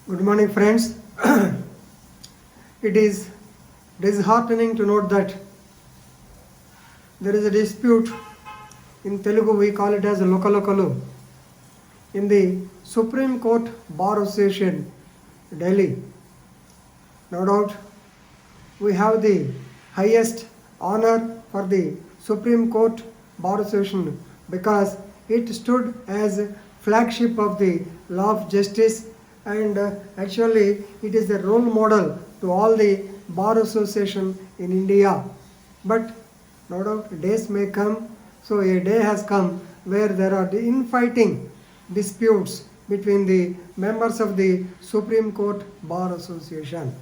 Good morning, friends. It is disheartening to note that there is a dispute. In Telugu, we call it as Lokalokalu. In the Supreme Court Bar Association, Delhi. No doubt, we have the highest honor for the Supreme Court Bar Association because it stood as a flagship of the law of justice, and actually it is a role model to all the bar association in India. But no doubt days may come, so a day has come where there are the infighting disputes between the members of the Supreme Court Bar Association.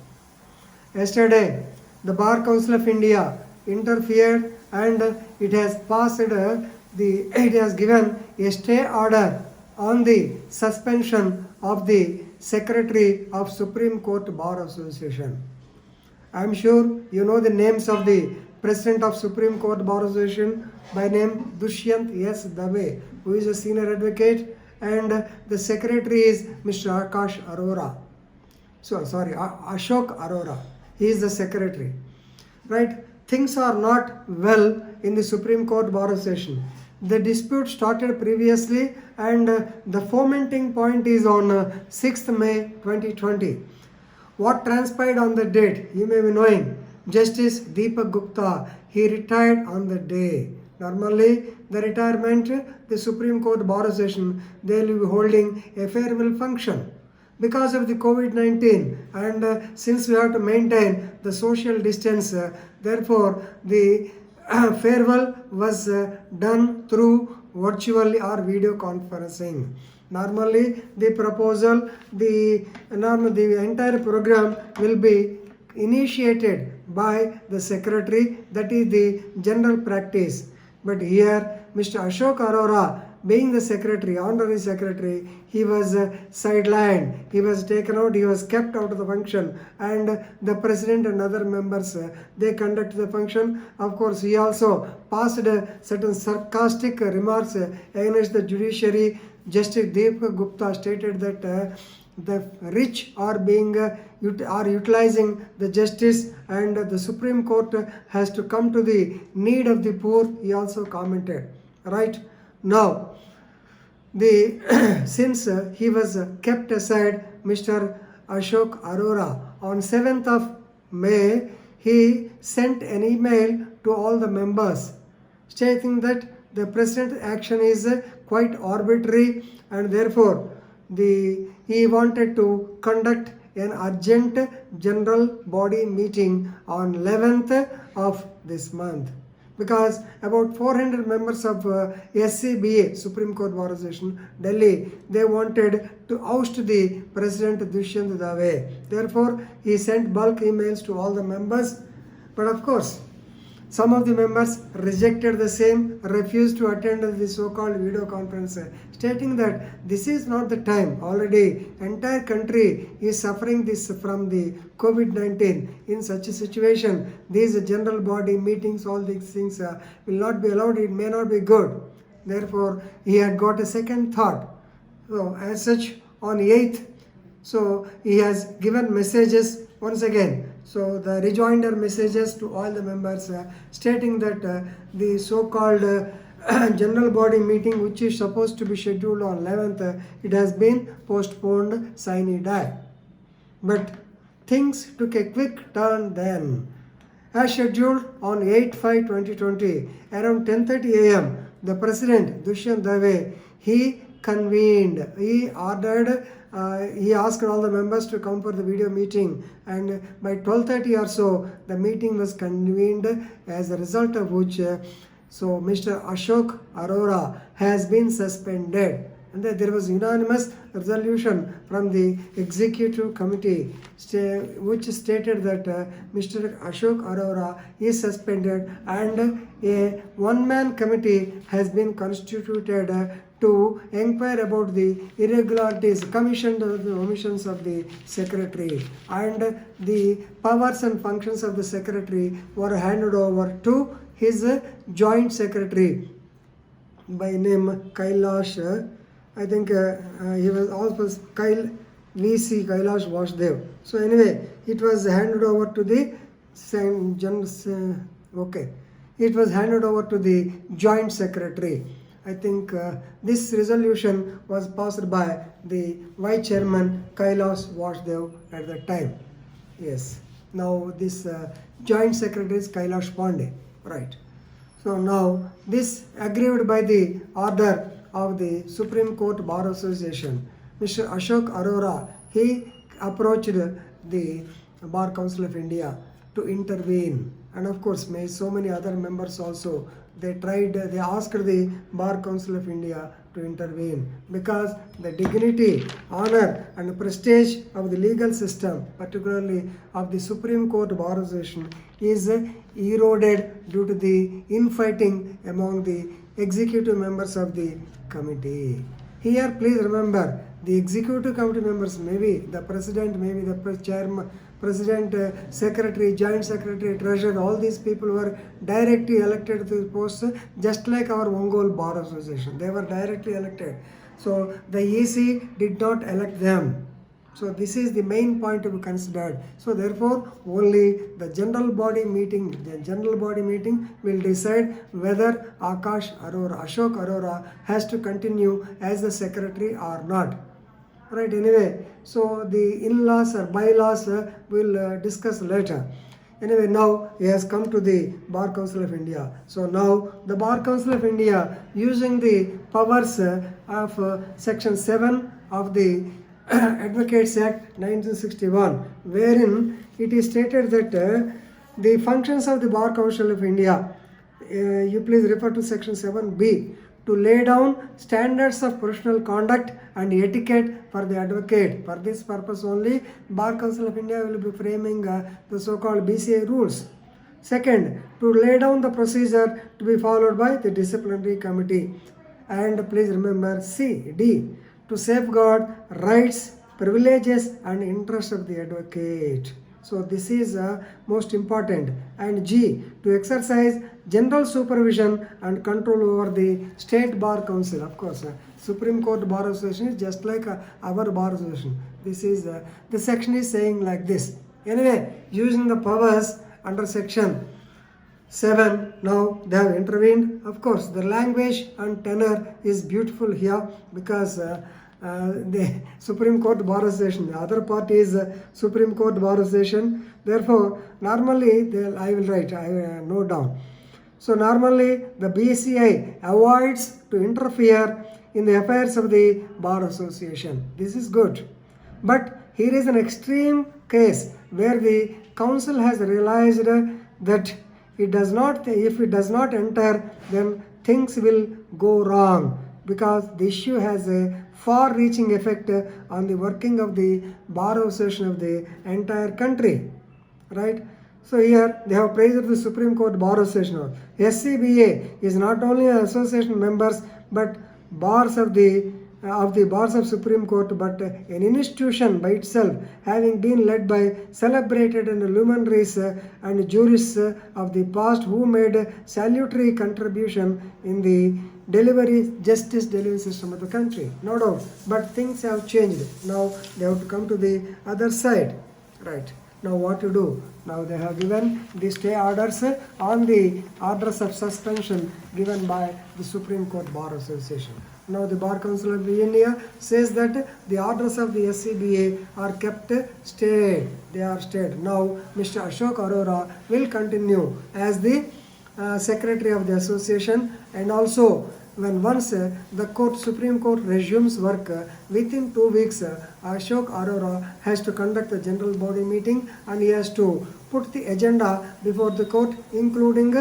Yesterday, the Bar Council of India interfered and it has passed it has given a stay order on the suspension of the Secretary of Supreme Court Bar Association. I am sure you know the names of the President of Supreme Court Bar Association by name Dushyant S. Dave, who is a senior advocate, and the Secretary is Mr. Ashok Arora. He is the Secretary. Right? Things are not well in the Supreme Court Bar Association. The dispute started previously and the fomenting point is on 6th May 2020. What transpired on the date, you may be knowing, Justice Deepak Gupta, he retired on the day. Normally, the retirement, the Supreme Court Bar Association, they will be holding a farewell function. Because of the COVID-19 and since we have to maintain the social distance, therefore the farewell was done through virtually or video conferencing. Normally the proposal, the entire program will be initiated by the secretary, that is the general practice. But here Mr. Ashok Arora, being the secretary, honorary secretary, he was sidelined, he was taken out, he was kept out of the function, and the president and other members, they conducted the function. Of course, he also passed certain sarcastic remarks against the judiciary. Justice Deepak Gupta stated that the rich are utilizing the justice and the Supreme Court has to come to the need of the poor, he also commented. Right? Now, since he was kept aside, Mr. Ashok Arora, on 7th of May, he sent an email to all the members stating that the President's action is quite arbitrary and therefore he wanted to conduct an urgent general body meeting on 11th of this month. Because about 400 members of Scba, Supreme Court Bar Association, Delhi, they wanted to oust the President Dushyant Dave. Therefore, he sent bulk emails to all the members. But of course, some of the members rejected the same, refused to attend the so-called video conference, stating that this is not the time. Already, entire country is suffering this from the COVID-19. In such a situation, these general body meetings, all these things will not be allowed. It may not be good. Therefore, he had got a second thought. So, as such, on 8th, so he has given messages once again. So the rejoinder messages to all the members stating that the so-called general body meeting, which is supposed to be scheduled on 11th, it has been postponed sine die. But things took a quick turn then. As scheduled on 8/5/2020, around 10:30 a.m., the President Dushyant Dave, he convened, he ordered, he asked all the members to come for the video meeting, and by 12:30 or so the meeting was convened, as a result of which so Mr. Ashok Arora has been suspended, and there was unanimous resolution from the executive committee which stated that Mr. Ashok Arora is suspended and a one-man committee has been constituted to inquire about the irregularities commissioned of the omissions of the secretary, and the powers and functions of the secretary were handed over to his joint secretary by name Kailash. I think he was also VC Kailash Vasudev. So anyway, it was handed over to the it was handed over to the Joint Secretary. I think this resolution was passed by the Vice Chairman Kailash Vasudev at that time. Yes. Now this Joint Secretary is Kailash Pandey. Right. So now this aggrieved by the order of the Supreme Court Bar Association, Mr. Ashok Arora, he approached the Bar Council of India to intervene, and of course so many other members also, they asked the Bar Council of India to intervene, because the dignity, honor and prestige of the legal system, particularly of the Supreme Court Bar Association, is eroded due to the infighting among the executive members of the committee. Here please remember, the executive committee members, maybe the president, maybe the chairman, president, secretary, joint secretary, treasurer, all these people were directly elected to the posts, just like our Ongole Bar Association. They were directly elected. So the EC did not elect them. So this is the main point to be considered. So therefore, only the general body meeting will decide whether Ashok Arora has to continue as the secretary or not. Right, anyway, so the in-laws or bylaws we'll discuss later. Anyway, now he has come to the Bar Council of India. So now the Bar Council of India, using the powers of Section 7 of the Advocates Act 1961, wherein it is stated that the functions of the Bar Council of India, you please refer to Section 7B, to lay down standards of professional conduct and etiquette for the advocate. For this purpose only, Bar Council of India will be framing the so-called BCI rules. Second, to lay down the procedure to be followed by the disciplinary committee. And please remember D, to safeguard rights, privileges and interests of the advocate. So this is most important. And G, to exercise general supervision and control over the State Bar Council. Of course, Supreme Court Bar Association is just like our Bar Association. This is, the section is saying like this. Anyway, using the powers under Section 7, now they have intervened. Of course, the language and tenor is beautiful here, because the Supreme Court Bar Association, the other part is Supreme Court Bar Association. Therefore, normally I will note down. So normally the BCI avoids to interfere in the affairs of the Bar Association. This is good. But here is an extreme case where the council has realized that if it does not enter, then things will go wrong, because the issue has a far-reaching effect on the working of the Bar Association of the entire country. Right? So here they have praised the Supreme Court Bar Association. Scba is not only an association members, but bars of the bars of Supreme Court, but an institution by itself, having been led by celebrated and luminaries and jurists of the past who made salutary contribution in the justice delivery system of the country. No doubt. But things have changed. Now they have to come to the other side. Right. Now what to do? Now they have given the stay orders on the orders of suspension given by the Supreme Court Bar Association. Now the Bar Council of India says that the orders of the Scba are kept stayed. They are stayed. Now Mr. Ashok Arora will continue as the secretary of the association, and also once the Supreme Court resumes work, within 2 weeks, Ashok Arora has to conduct a general body meeting, and he has to put the agenda before the court, including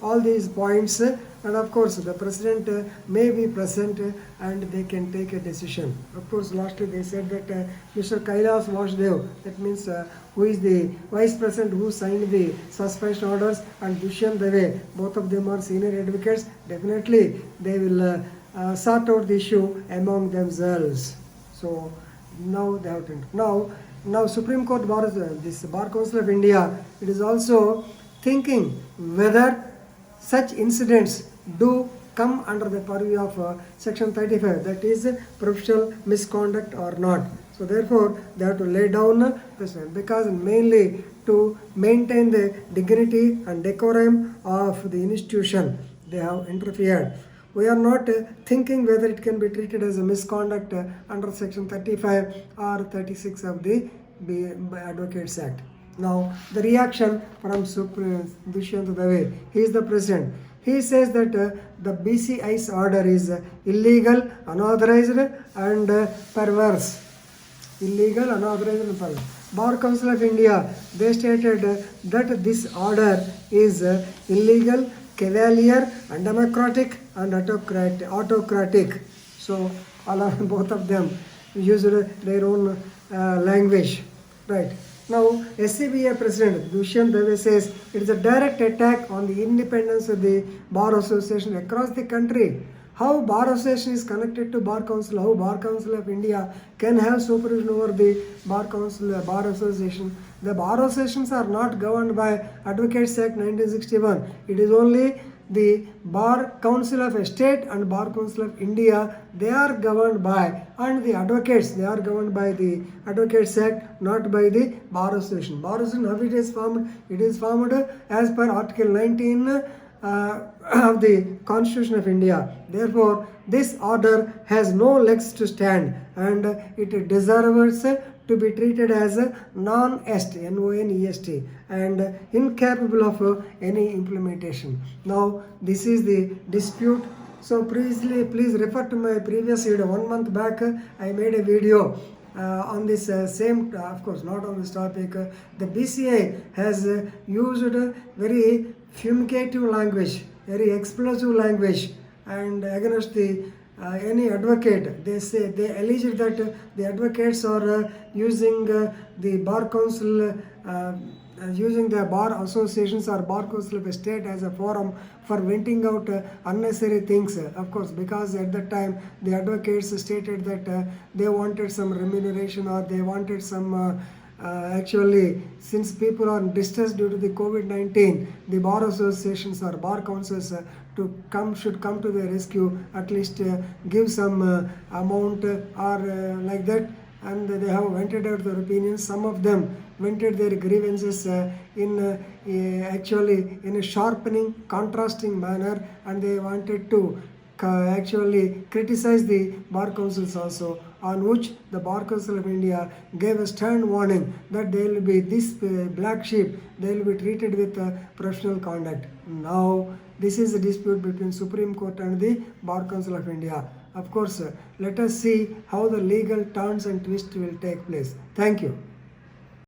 all these points, and of course the president may be present and they can take a decision. Of course, lastly they said that Mr. Kailash Vasudev, that means who is the vice president who signed the suspension orders, and Dushyant Dave, both of them are senior advocates. Definitely they will sort out the issue among themselves. So now they have to now Supreme Court Bar, this Bar Council of India, it is also thinking whether such incidents do come under the purview of Section 35, that is professional misconduct or not. So therefore, they have to lay down the stand, because mainly to maintain the dignity and decorum of the institution, they have interfered. We are not thinking whether it can be treated as a misconduct under section 35 or 36 of the Advocates Act. Now, the reaction from Dushyant Dave, he is the president. He says that the BCI's order is illegal, unauthorized and perverse. Illegal, unauthorized and perverse. Bar Council of India, they stated that this order is illegal, cavalier, undemocratic and autocratic. So, both of them used their own language. Right. Now, Scba President Dushyant Dave says it is a direct attack on the independence of the Bar Association across the country. How Bar Association is connected to Bar Council, how Bar Council of India can have supervision over the Bar Council, Bar Association. The Bar Associations are not governed by Advocates Act 1961. It is only the Bar Council of State and Bar Council of India, they are governed by, and the advocates, they are governed by the Advocates Act, not by the Bar Association. Bar Association, how it is formed? It is formed as per Article 19 of the Constitution of India. Therefore, this order has no legs to stand, and it deserves to be treated as a non-est, N-O-N-E-S-T, and incapable of any implementation. Now, this is the dispute. So, please refer to my previous video. 1 month back, I made a video on this same, of course, not on this topic. The BCI has used very fumigative language, very explosive language, and against the any advocate. They say, they allege that the advocates are using the Bar Council, using the Bar Associations or Bar Council of State as a forum for venting out unnecessary things. Of course, because at that time the advocates stated that they wanted some remuneration, or they wanted some actually, since people are distressed due to the COVID-19, the bar associations or bar councils should come to the rescue, at least give some amount or like that, and they have vented out their opinions. Some of them vented their grievances actually in a sharpening, contrasting manner, and they wanted to actually criticize the bar councils also, on which the Bar Council of India gave a stern warning that they will be this black sheep, they will be treated with professional conduct. Now, this is a dispute between Supreme Court and the Bar Council of India. Of course, let us see how the legal turns and twists will take place. Thank you.